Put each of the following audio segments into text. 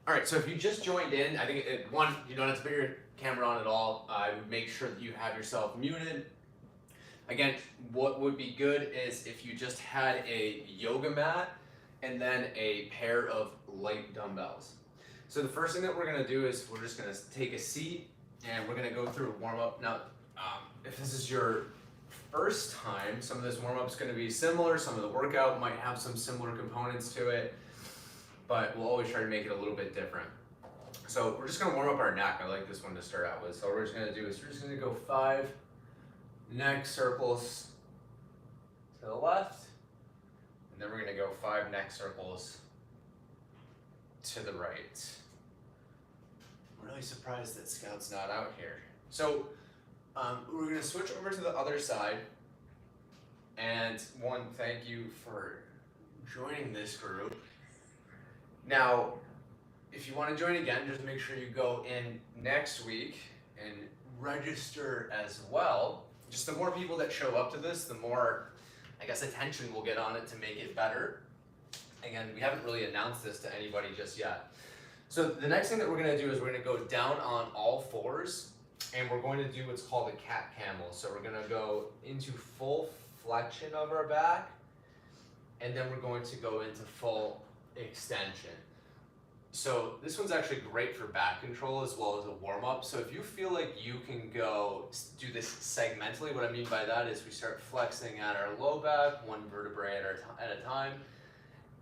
All right, so if you just joined in, I think one, you don't have to put your camera on at all. I would make sure that you have yourself muted. Again, what would be good is if you just had a yoga mat and then a pair of light dumbbells. So the first thing that we're gonna do is we're just gonna take a seat and we're gonna go through a warm up. Now, if this is your first time, some of this warm up is gonna be similar. Some of the workout might have some similar components to it, but we'll always try to make it a little bit different. So we're just gonna warm up our neck. I like this one to start out with. So what we're just gonna do is we're just gonna go 5 neck circles to the left, and then we're gonna go 5 neck circles to the right. I'm really surprised that Scout's not out here. So we're gonna switch over to the other side. And one, thank you for joining this group. Now, if you want to join again, just make sure you go in next week and register as well. Just the more people that show up to this, the more, I guess, attention we'll get on it to make it better. Again, we haven't really announced this to anybody just yet. So the next thing that we're going to do is we're going to go down on all fours, and we're going to do what's called a cat camel. So we're going to go into full flexion of our back, and then we're going to go into full extension. So this one's actually great for back control as well as a warm-up. So if you feel like you can go do this segmentally, what I mean by that is we start flexing at our low back, one vertebrae at a time,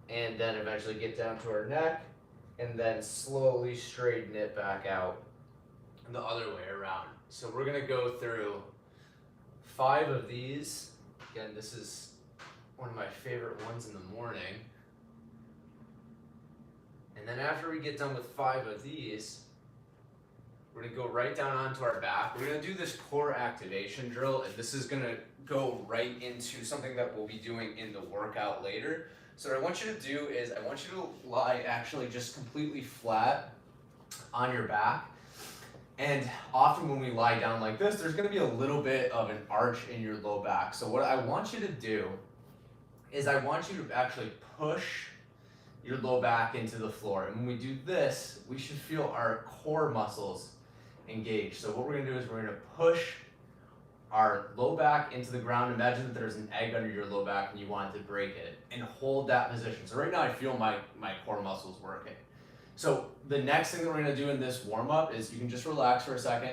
and then eventually get down to our neck, and then slowly straighten it back out the other way around. So we're gonna go through 5 of these. Again, this is one of my favorite ones in the morning. And then after we get done with 5 of these, we're gonna go right down onto our back. We're gonna do this core activation drill, and this is gonna go right into something that we'll be doing in the workout later. So what I want you to do is I want you to lie actually just completely flat on your back. And often when we lie down like this, there's gonna be a little bit of an arch in your low back. So what I want you to do is I want you to actually push your low back into the floor. And when we do this, we should feel our core muscles engaged. So what we're gonna do is we're gonna push our low back into the ground. Imagine that there's an egg under your low back and you want to break it, and hold that position. So right now I feel my core muscles working. So the next thing that we're gonna do in this warm up is you can just relax for a second,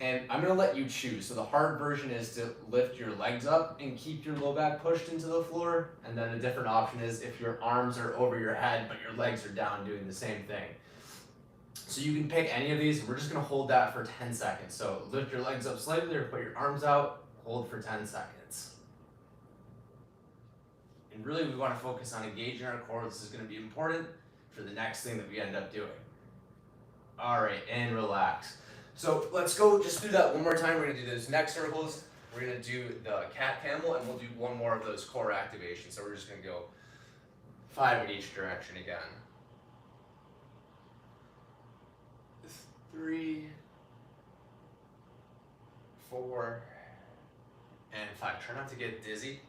and I'm gonna let you choose. So the hard version is to lift your legs up and keep your low back pushed into the floor. And then a different option is if your arms are over your head, but your legs are down, doing the same thing. So you can pick any of these. We're just gonna hold that for 10 seconds. So lift your legs up slightly or put your arms out, hold for 10 seconds. And really we wanna focus on engaging our core. This is gonna be important for the next thing that we end up doing. All right, and relax. So let's go just do that one more time. We're gonna do those neck circles. We're gonna do the cat camel, and we'll do one more of those core activations. So we're just gonna go 5 in each direction again. 3, 4, and 5. Try not to get dizzy.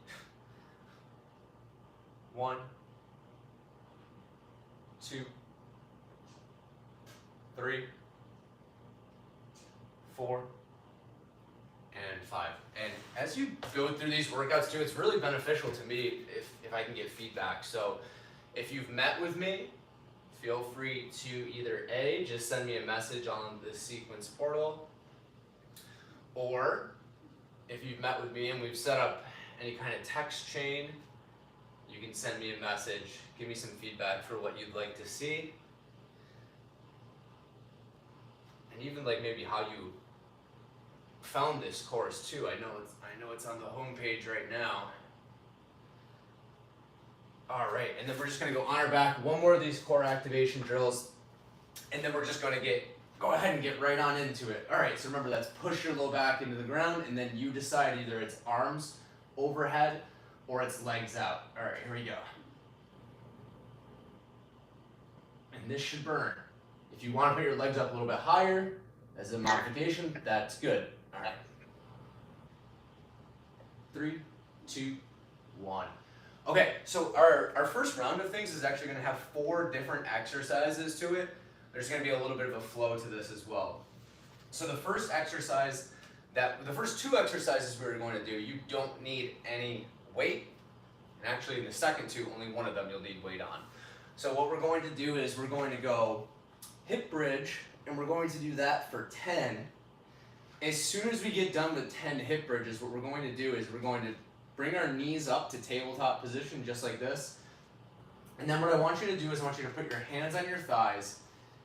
1, 2, 3, 4, and 5. And as you go through these workouts too, it's really beneficial to me if I can get feedback. So if you've met with me, feel free to either A, just send me a message on the sequence portal, or if you've met with me and we've set up any kind of text chain, you can send me a message, give me some feedback for what you'd like to see, and even like maybe how you found this course too. I know it's on the homepage right now. All right, and then we're just gonna go on our back, one more of these core activation drills, and then we're just gonna go ahead and get right on into it. All right, so remember that's push your low back into the ground, and then you decide either it's arms overhead or it's legs out. All right, here we go. And this should burn. If you wanna put your legs up a little bit higher as a modification, that's good. All right. 3, 2, 1. Okay, so our first round of things is actually going to have 4 different exercises to it. There's going to be a little bit of a flow to this as well. So the first two exercises we're going to do, you don't need any weight. And actually in the second 2, only one of them you'll need weight on. So what we're going to do is we're going to go hip bridge, and we're going to do that for 10. As soon as we get done with 10 hip bridges, what we're going to do is we're going to bring our knees up to tabletop position just like this. And then what I want you to do is I want you to put your hands on your thighs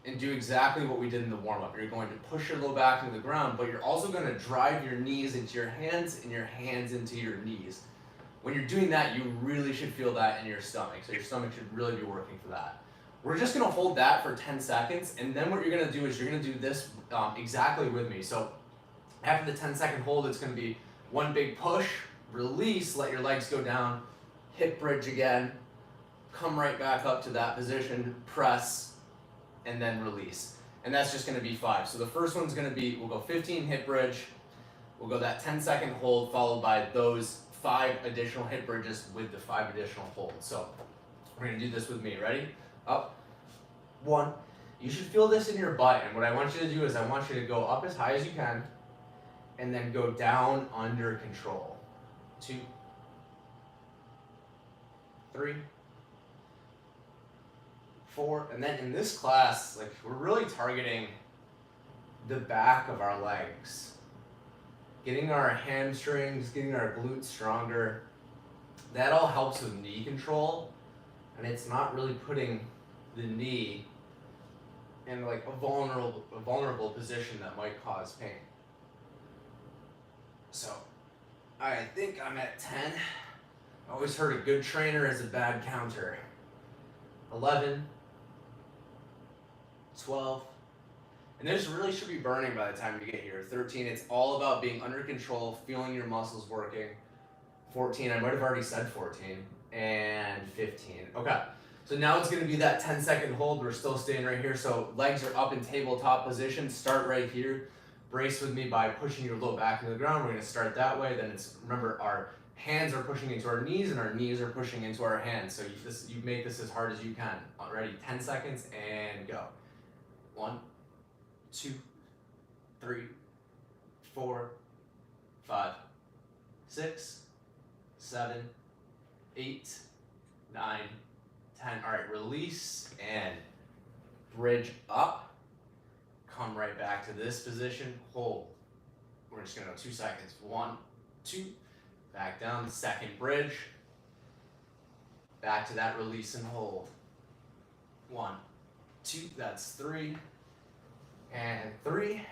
and do exactly what we did in the warm-up. You're going to push your low back into the ground, but you're also going to drive your knees into your hands and your hands into your knees. When you're doing that, you really should feel that in your stomach. So your stomach should really be working for that. We're just going to hold that for 10 seconds, and then what you're going to do is you're going to do this exactly with me. So after the 10-second hold, it's going to be one big push, release, let your legs go down, hip bridge again, come right back up to that position, press, and then release. And that's just going to be 5. So the first one's going to be, we'll go 15 hip bridge, we'll go that 10-second hold followed by those 5 additional hip bridges with the 5 additional holds. So we're going to do this with me. Ready? Up. 1. You should feel this in your butt, and what I want you to do is I want you to go up as high as you can and then go down under control. 2, 3, 4, and then in this class, like, we're really targeting the back of our legs, getting our hamstrings, getting our glutes stronger. That all helps with knee control, and it's not really putting the knee in like a vulnerable position that might cause pain. So I think I'm at 10. I always heard a good trainer is a bad counter. 11, 12, and this really should be burning by the time you get here. 13, it's all about being under control, feeling your muscles working. 14, I might have already said 14, and 15. Okay, so now it's going to be that 10-second hold. We're still staying right here, so legs are up in tabletop position. Start right here. Brace with me by pushing your low back into the ground. We're going to start that way. Then it's, remember, our hands are pushing into our knees and our knees are pushing into our hands. So you make this as hard as you can. Ready? 10 seconds and go. 1, 2, 3, 4, 5, 6, 7, 8, 9, 10. All right, release and bridge up. Come right back to this position, hold. We're just gonna go 2 seconds. 1, 2, back down, second bridge. Back to that release and hold. 1, 2, that's 3. And 3,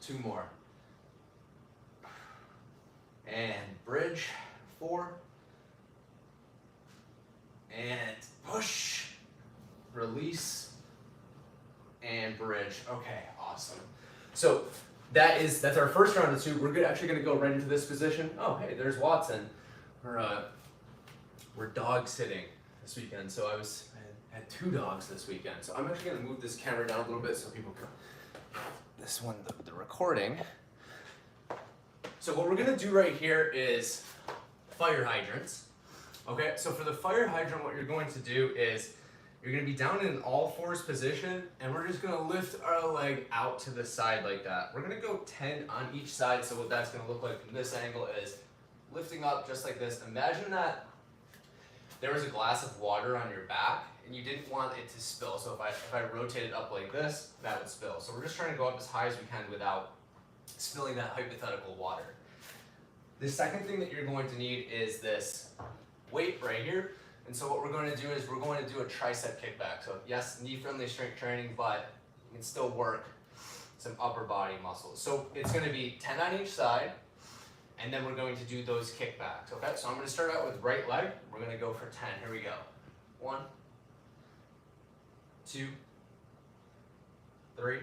2 more. And bridge, 4. And push, release, and bridge. Okay, awesome. So that's our first round of 2. We're actually going to go right into this position. Oh, hey, there's Watson. We're dog sitting this weekend, so I had 2 dogs this weekend. So I'm actually going to move this camera down a little bit so people can. This one, the recording. So what we're going to do right here is fire hydrants. Okay, so for the fire hydrant, what you're going to do is you're going to be down in an all-fours position, and we're just going to lift our leg out to the side like that. We're going to go 10 on each side, so what that's going to look like from this angle is lifting up just like this. Imagine that there was a glass of water on your back, and you didn't want it to spill. So if I rotate it up like this, that would spill. So we're just trying to go up as high as we can without spilling that hypothetical water. The second thing that you're going to need is this weight right here. And so what we're going to do is we're going to do a tricep kickback. So yes, knee-friendly strength training, but you can still work some upper body muscles. So it's going to be 10 on each side, and then we're going to do those kickbacks. Okay, so I'm going to start out with right leg. We're going to go for 10. Here we go. 1, 2, 3. You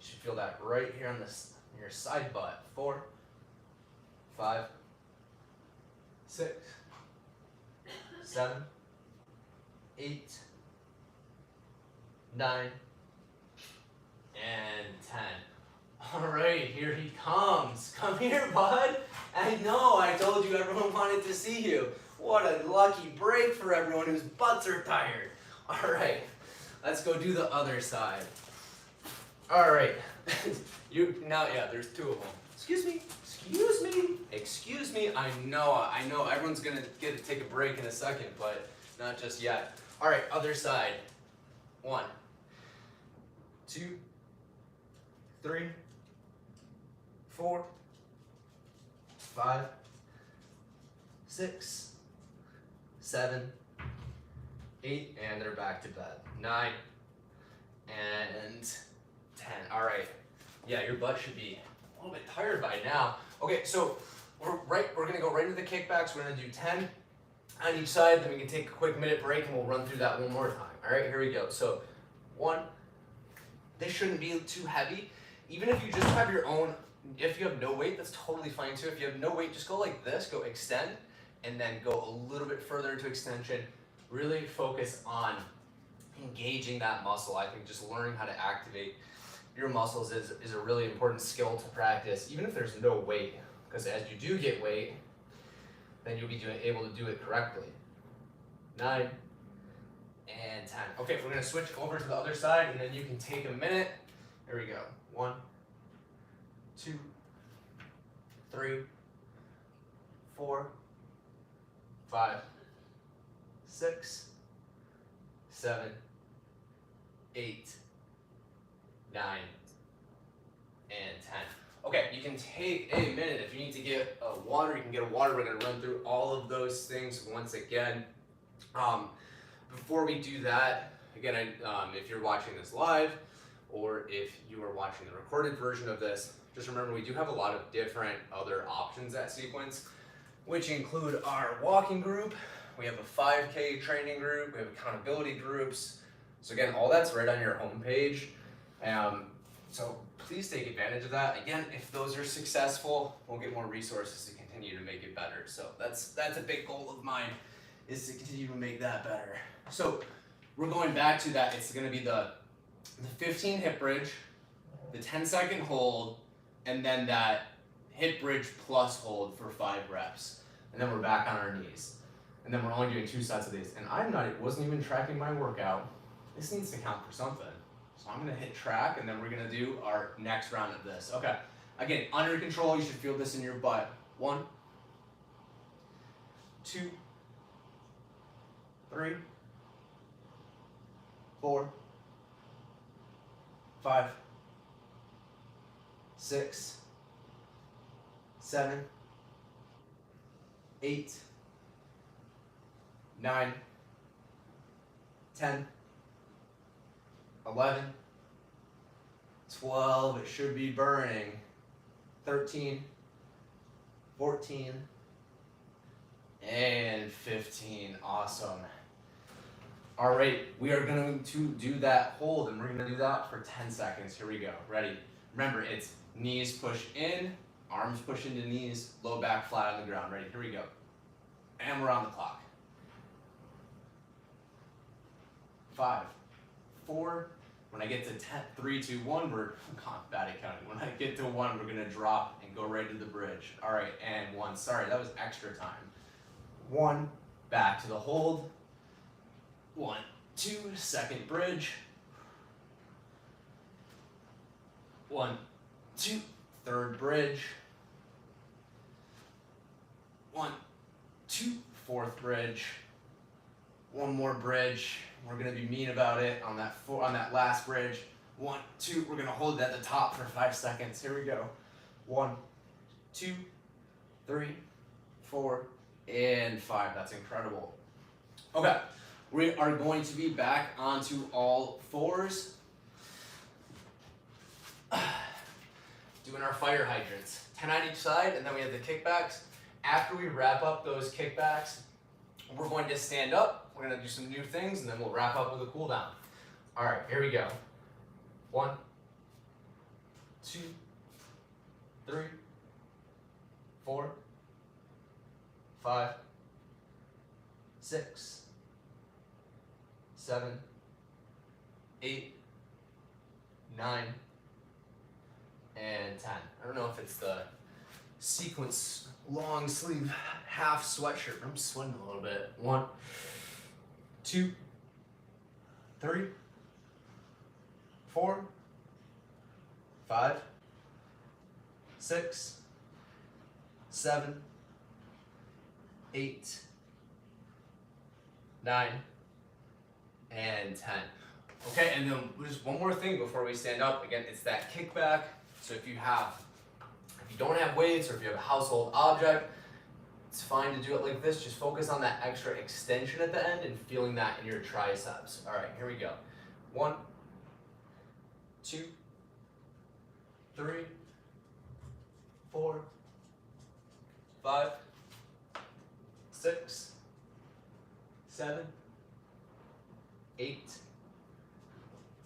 should feel that right here on your side butt. 4, 5, 6, 7, 8, 9, and 10. All right, here he comes. Come here, bud. I know, I told you everyone wanted to see you. What a lucky break for everyone whose butts are tired. All right, let's go do the other side. All right, yeah, there's two of them. Excuse me. I know, everyone's gonna get to take a break in a second, but not just yet. All right, other side. 1, 2, 3, 4, 5, 6, 7, 8, and they're back to bed. 9, and 10. All right. Yeah, your butt should be a little bit tired by now. Okay, so we're gonna go right into the kickbacks. We're gonna do 10 on each side, then we can take a quick minute break and we'll run through that one more time. All right, here we go. So 1, this shouldn't be too heavy. Even if you just have your own, if you have no weight, that's totally fine too. If you have no weight, just go like this, go extend, and then go a little bit further into extension. Really focus on engaging that muscle. I think just learning how to activate your muscles is a really important skill to practice, even if there's no weight, because as you do get weight, then you'll be able to do it correctly. 9 and 10. Okay, we're gonna switch over to the other side, and then you can take a minute. Here we go. 1, 2, 3, 4, 5, 6, 7, 8, 9, and 10. Okay, you can take a minute. If you need to get water, you can get a water. We're gonna run through all of those things once again. Before we do that, again, if you're watching this live, or if you are watching the recorded version of this, just remember we do have a lot of different other options at Sequence, which include our walking group. We have a 5K training group. We have accountability groups. So again, all that's right on your homepage. So please take advantage of that. Again, if those are successful, we'll get more resources to continue to make it better. So that's a big goal of mine, is to continue to make that better. So we're going back to that. It's gonna be the 15 hip bridge, the 10-second hold, and then that hip bridge plus hold for 5 reps. And then we're back on our knees. And then we're only doing 2 sets of these. And wasn't even tracking my workout. This needs to count for something. So I'm gonna hit track, and then we're gonna do our next round of this. Okay, again, under control, you should feel this in your butt. 1, 2, 3, 4, 5, 6, 7, 8, 9, 10, 11, 12, it should be burning, 13, 14, and 15, awesome. All right, we are going to do that hold, and we're gonna do that for 10 seconds. Here we go, ready? Remember, it's knees push in, arms push into knees, low back flat on the ground. Ready, here we go. And we're on the clock. 5, 4, when I get to 10, 3, 2, 1, we're bad at counting. When I get to 1, we're gonna drop and go right to the bridge. All right, and 1, sorry, that was extra time. 1, back to the hold. 1, 2, second bridge. 1, 2, third bridge. 1, 2, fourth bridge. One more bridge. We're gonna be mean about it on that last bridge. 1, 2, we're gonna hold it at the top for 5 seconds. Here we go. 1, 2, 3, 4, and 5. That's incredible. Okay, we are going to be back onto all fours. Doing our fire hydrants. 10 on each side, and then we have the kickbacks. After we wrap up those kickbacks, we're going to stand up. We're gonna do some new things, and then we'll wrap up with a cool down. All right, here we go. 1, 2, 3, 4, 5, 6, 7, 8, 9, and 10. I don't know if it's the sequence long sleeve half sweatshirt. I'm sweating a little bit. 1, 2, 3, 4, 5, 6, 7, 8, 9, and 10. Okay, and then just one more thing before we stand up. Again, it's that kickback. So if you don't have weights, or if you have a household object, it's fine to do it like this. Just focus on that extra extension at the end and feeling that in your triceps. All right, here we go. 1, 2, 3, 4, 5, 6, 7, 8,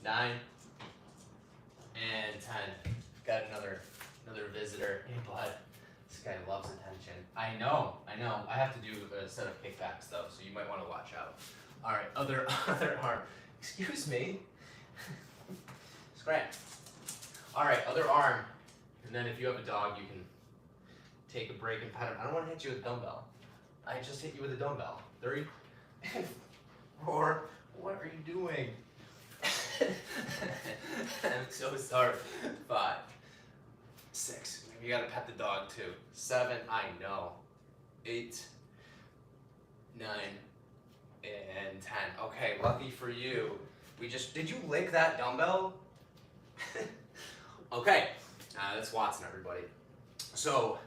9, and 10. Got another visitor. Hey, bud. This guy loves attention. I know. I have to do a set of kickbacks though, so you might want to watch out. All right, other arm. Excuse me. Scratch. All right, other arm. And then if you have a dog, you can take a break and pet him. I don't want to hit you with a dumbbell. I just hit you with a dumbbell. 3, 4. What are you doing? I'm so sorry. 5, 6. Maybe you gotta pet the dog too. 7. I know. 8, 9, and 10. Okay, lucky for you. Did you lick that dumbbell? Okay, that's Watson, everybody. So,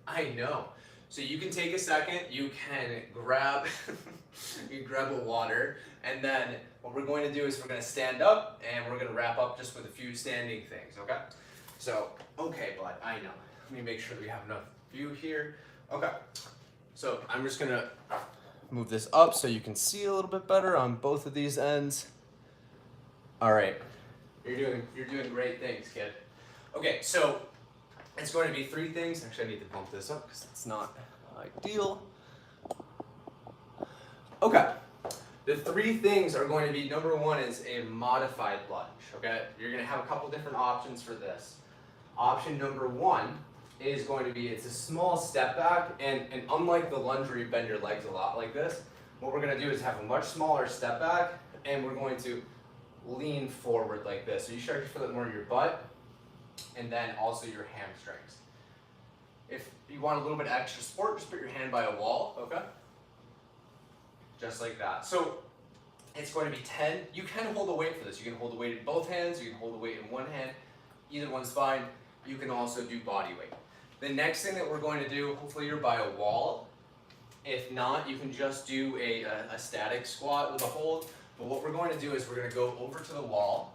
I know. So you can take a second, you can grab, grab a water, and then what we're going to do is we're going to stand up, and we're going to wrap up just with a few standing things, okay? So, okay, bud, I know. Let me make sure that we have enough view here. Okay, so I'm just going to move this up so you can see a little bit better on both of these ends. All right, you're doing great things, kid. Okay, so it's going to be 3 things. Actually, I need to bump this up because it's not ideal. Okay, the 3 things are going to be, number 1 is a modified lunge, okay? You're going to have a couple different options for this. Option number 1 is going to be, it's a small step back, and unlike the lunge where you bend your legs a lot like this, what we're going to do is have a much smaller step back, and we're going to lean forward like this. So you start to feel it more in your butt, and then also your hamstrings. If you want a little bit of extra support, just put your hand by a wall, okay? Just like that. So it's going to be 10. You can hold the weight for this. You can hold the weight in both hands, you can hold the weight in one hand. Either one's fine. You can also do body weight. The next thing that we're going to do, hopefully you're by a wall. If not, you can just do a static squat with a hold. But what we're going to do is we're going to go over to the wall,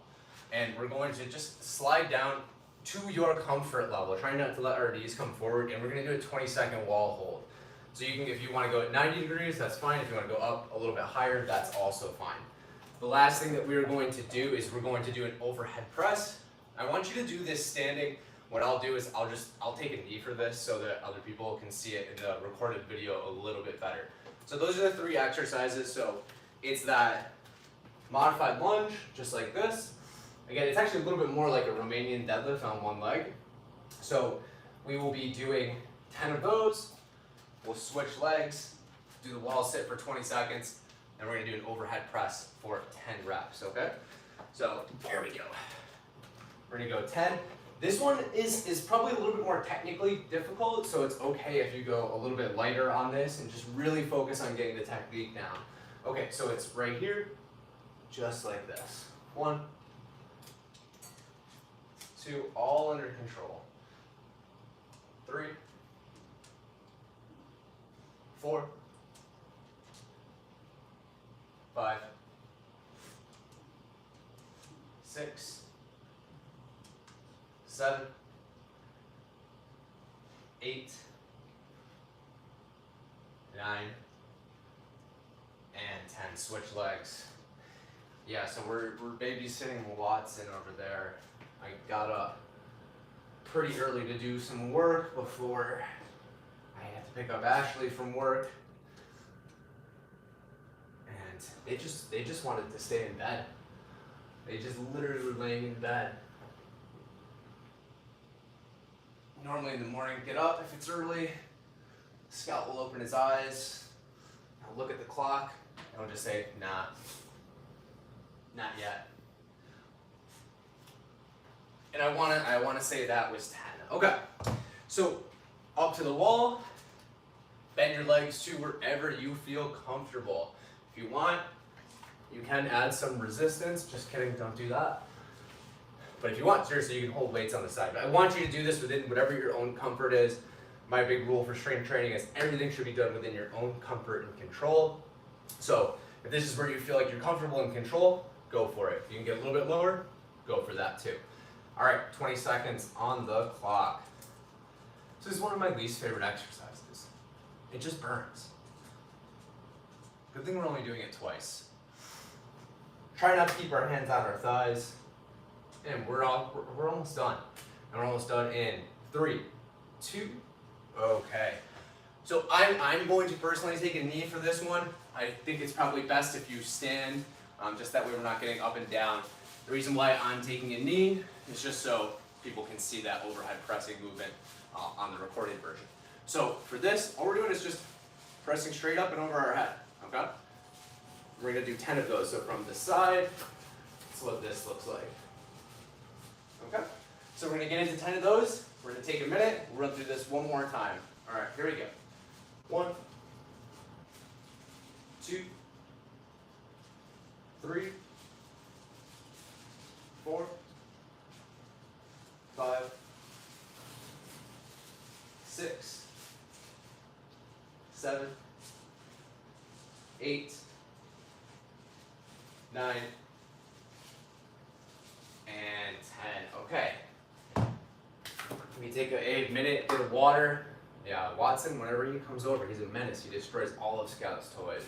and we're going to just slide down to your comfort level. Try not to let our knees come forward, and we're going to do a 20-second wall hold. So you can, if you want to go at 90 degrees, that's fine. If you want to go up a little bit higher, that's also fine. The last thing that we're going to do is we're going to do an overhead press. I want you to do this standing. What I'll do is I'll take a knee for this so that other people can see it in the recorded video a little bit better. So those are the 3 exercises. So it's that modified lunge, just like this. Again, it's actually a little bit more like a Romanian deadlift on one leg. So we will be doing 10 of those. We'll switch legs, do the wall sit for 20 seconds, and we're gonna do an overhead press for 10 reps, okay? So here we go. We're gonna go 10. This one is probably a little bit more technically difficult, so it's okay if you go a little bit lighter on this and just really focus on getting the technique down. Okay, so it's right here, just like this. 1, 2, all under control. 3, 4, 5, 6, 7, 8, 9, and 10. Switch legs. Yeah, so we're babysitting Watson over there. I got up pretty early to do some work before I had to pick up Ashley from work. And they just wanted to stay in bed. They just literally were laying in bed. normally in the morning, get up if it's early. Scout will open his eyes. I'll look at the clock, and I'll just say, nah, not yet. And I wanna say that was 10. Okay, so up to the wall, bend your legs to wherever you feel comfortable. If you want, you can add some resistance. Just kidding, don't do that. But if you want, seriously, you can hold weights on the side. But I want you to do this within whatever your own comfort is. My big rule for strength training is everything should be done within your own comfort and control. So if this is where you feel like you're comfortable and control, go for it. If you can get a little bit lower, go for that too. All right, 20 seconds on the clock. So this is one of my least favorite exercises. It just burns. Good thing we're only doing it twice. Try not to keep our hands on our thighs. And we're almost done. And we're almost done in 3, 2, okay. So I'm going to personally take a knee for this one. I think it's probably best if you stand, just that way we're not getting up and down. The reason why I'm taking a knee is just so people can see that overhead pressing movement on the recorded version. So for this, all we're doing is just pressing straight up and over our head, okay? We're gonna do 10 of those. So from the side, that's what this looks like. Okay, so we're gonna get into 10 of those. We're gonna take a minute, we'll run through this one more time. All right, here we go. 1, 2, 3, 4, 5, 6, 7, 8, 9, and 10. Okay. Let me take a minute, get a water. Yeah, Watson, whenever he comes over, he's a menace. He destroys all of Scout's toys.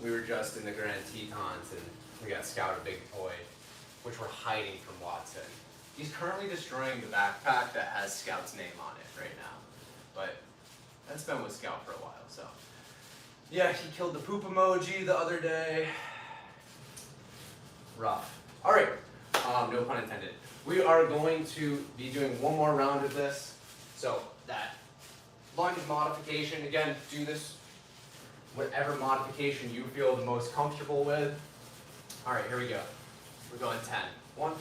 We were just in the Grand Tetons and we got Scout a big toy, which we're hiding from Watson. He's currently destroying the backpack that has Scout's name on it right now. But that's been with Scout for a while, so. Yeah, he killed the poop emoji the other day. Rough. All right, no pun intended. We are going to be doing one more round of this. So that lunge modification, again, do this whatever modification you feel the most comfortable with. All right, here we go. We're going 10. 1,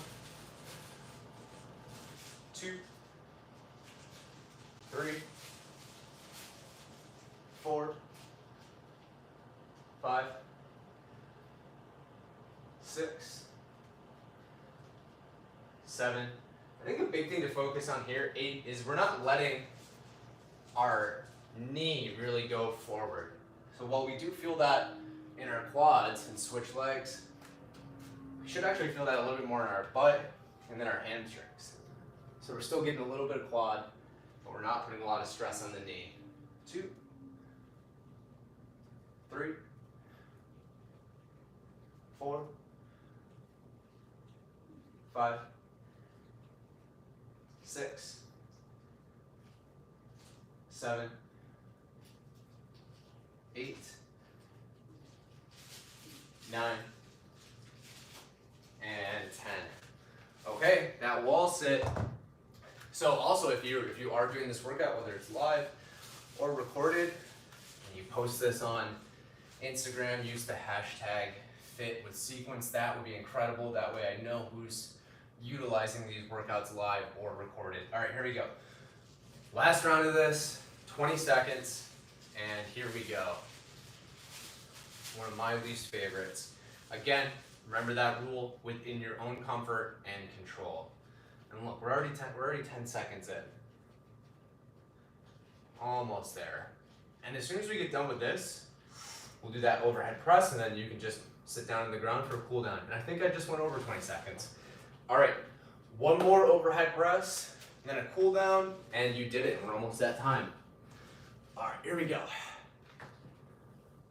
2, 3, 4, 5, 6, 7. I think the big thing to focus on here, 8, is we're not letting our knee really go forward. So while we do feel that in our quads and switch legs, we should actually feel that a little bit more in our butt and then our hamstrings. So we're still getting a little bit of quad, but we're not putting a lot of stress on the knee. 2, 3, 4, 5, 6, 7, 8, 9, and 10. Okay, that wall sit. So also if you are doing this workout, whether it's live or recorded, and you post this on Instagram, use the hashtag #FitWithSequence. That would be incredible. That way I know who's utilizing these workouts live or recorded. All right, here we go. Last round of this, 20 seconds, and here we go. One of my least favorites. Again, remember that rule, within your own comfort and control. And look, we're already 10 seconds in. Almost there. And as soon as we get done with this, we'll do that overhead press, and then you can just sit down on the ground for a cool down. And I think I just went over 20 seconds. All right, one more overhead press, then a cool down, and you did it, and we're almost at time. All right, here we go.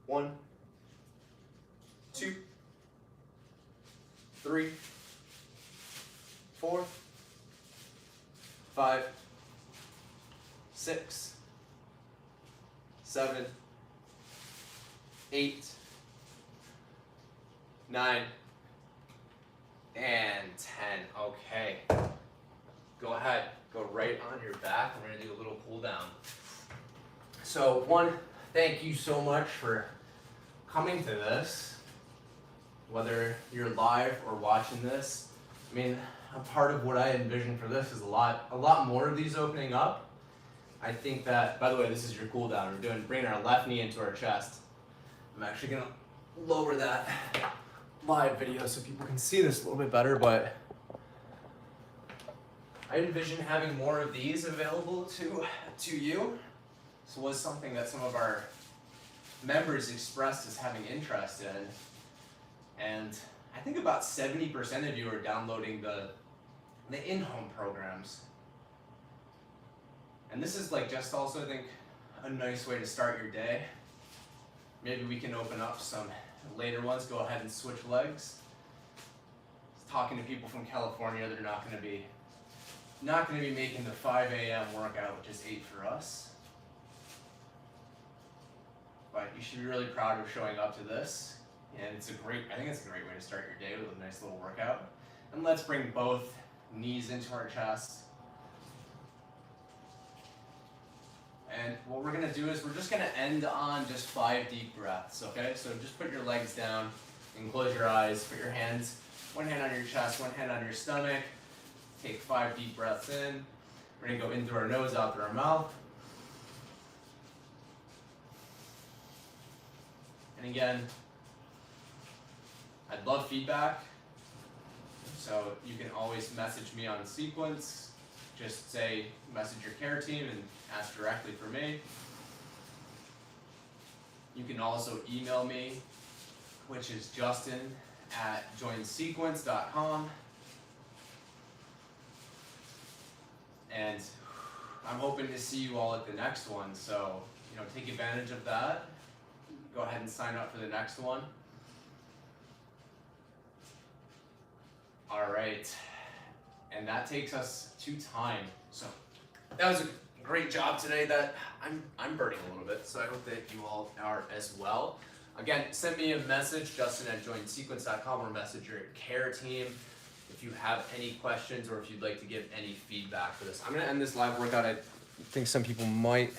1, 2, 3, 4, 5, 6, 7, 8, 9, and 10. Okay. go ahead, go right on your back. We're gonna do a little cool down. So one, thank you so much for coming to this. Whether you're live or watching this, I mean, a part of what I envision for this is a lot more of these opening up. I think that, by the way, this is your cool down. We're bringing our left knee into our chest. I'm actually gonna lower that live video so people can see this a little bit better, but I envision having more of these available to you. This was something that some of our members expressed as having interest in. And I think about 70% of you are downloading the in-home programs. And this is like just also, I think, a nice way to start your day. Maybe we can open up some later ones, go ahead and switch legs. Talking to people from California, they're not gonna be making the 5 a.m. workout, which is 8 for us. But you should be really proud of showing up to this. And I think it's a great way to start your day with a nice little workout. And let's bring both knees into our chest. And what we're gonna do is we're just gonna end on just 5 deep breaths, okay? So just put your legs down and close your eyes. Put your hands, one hand on your chest, one hand on your stomach. Take 5 deep breaths in. We're gonna go in through our nose, out through our mouth. And again, I'd love feedback. So you can always message me on Sequence. Just say, message your care team and ask directly for me. You can also email me, which is justin@joinsequence.com. And I'm hoping to see you all at the next one. So, take advantage of that. Go ahead and sign up for the next one. All right. And that takes us to time. So that was a great job today. That I'm burning a little bit, so I hope that you all are as well. Again, send me a message, justin@joinsequence.com, or message your care team if you have any questions or if you'd like to give any feedback for this. I'm gonna end this live workout. I think some people might